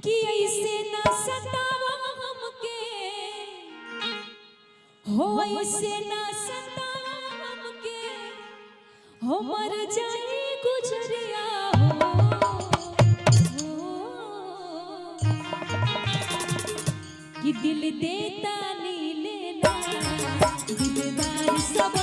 कि ऐसे न सतावा हमके हो, ऐसे न सतावा हमके हो, मर जाए गुजरिया हो, कि दिल देता नी लेना दिलदार सब